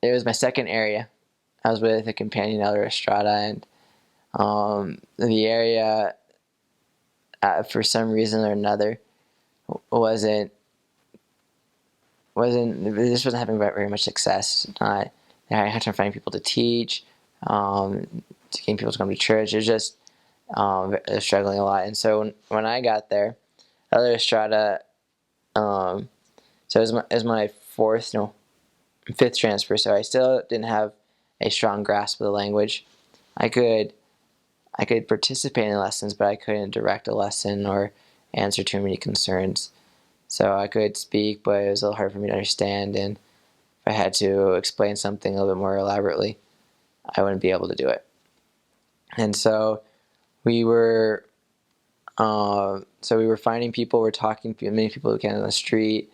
it was my second area. I was with a companion, Elder Estrada, and the area, for some reason or another, wasn't this wasn't having very much success. I had to find people to teach, to get people to come to church. It was just struggling a lot. And so when I got there, Elder Estrada, so it was my fifth transfer. So I still didn't have a strong grasp of the language. I could participate in lessons, but I couldn't direct a lesson or answer too many concerns. So I could speak, but it was a little hard for me to understand. And if I had to explain something a little bit more elaborately, I wouldn't be able to do it. And so we were finding people, we're talking to many people who came on the street,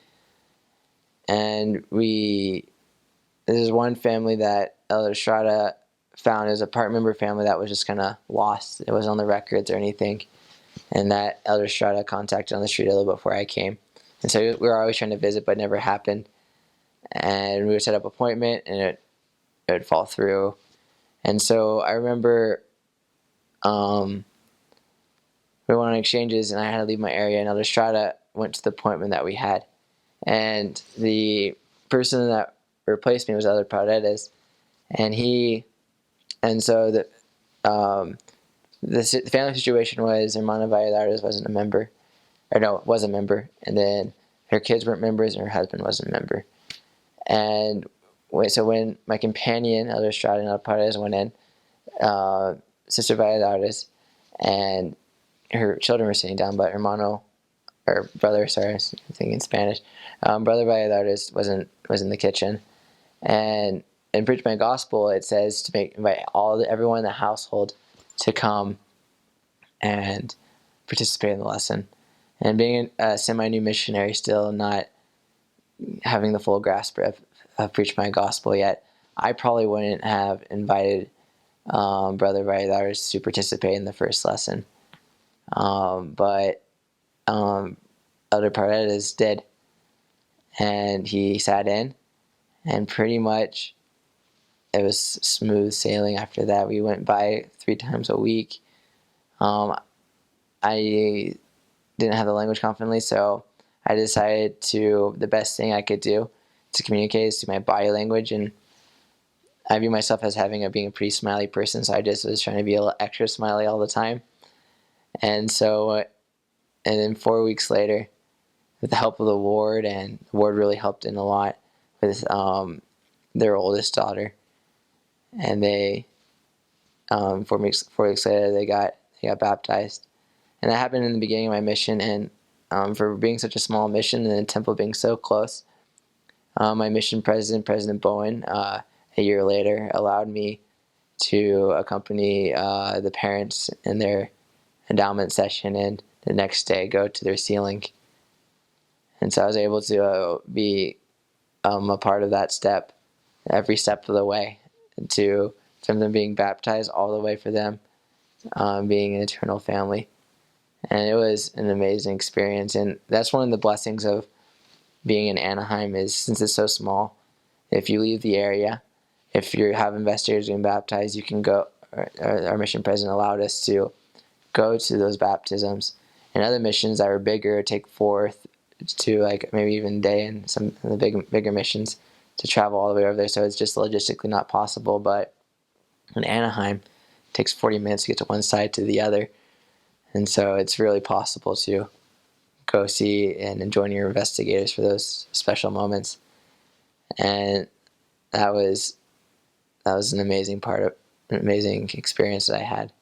and there's one family that Elder Estrada found as a part member family that was just kind of lost. It wasn't on the records or anything, and that Elder Estrada contacted on the street a little bit before I came. And so we were always trying to visit, but it never happened. And we would set up an appointment, and it would fall through. And so I remember we went on exchanges, and I had to leave my area, and Elder Estrada went to the appointment that we had. And the person that replaced me was Elder Paredes, and so the family situation was Hermana Valladares wasn't a member, was a member, and then her kids weren't members, and her husband wasn't a member. And so when my companion, Elder Estrada and Elder Paredes, went in, Sister Valladares and her children were sitting down, but hermano, or brother, sorry, I'm thinking Spanish, Brother Valladares was in the kitchen. And in Preach My Gospel, it says to invite everyone in the household to come and participate in the lesson. And being a semi-new missionary, still not having the full grasp of Preach My Gospel yet, I probably wouldn't have invited Brother Valladares to participate in the first lesson. But Elder Paredes did, and he sat in, and pretty much it was smooth sailing after that. We went by 3 times a week. I didn't have the language confidently, so I decided the best thing I could do to communicate is through my body language, and I view myself as being a pretty smiley person, so I just was trying to be a little extra smiley all the time. And then 4 weeks later, with the help of the ward, and the ward really helped in a lot with their oldest daughter, and they 4 weeks later they got baptized. And that happened in the beginning of my mission, and for being such a small mission and the temple being so close, my mission president, President Bowen, a year later allowed me to accompany the parents in their endowment session, and the next day go to their sealing. And so I was able to be a part of that step, every step of the way, from them being baptized all the way for them being an eternal family. And it was an amazing experience. And that's one of the blessings of being in Anaheim, is since it's so small, if you leave the area, if you have investigators being baptized, you can go. Our mission president allowed us to go to those baptisms. And other missions that were bigger take 4 to maybe even a day, and some of the bigger missions to travel all the way over there. So it's just logistically not possible. But in Anaheim, it takes 40 minutes to get to one side to the other. And so it's really possible to go see and join your investigators for those special moments. And that was an amazing experience that I had.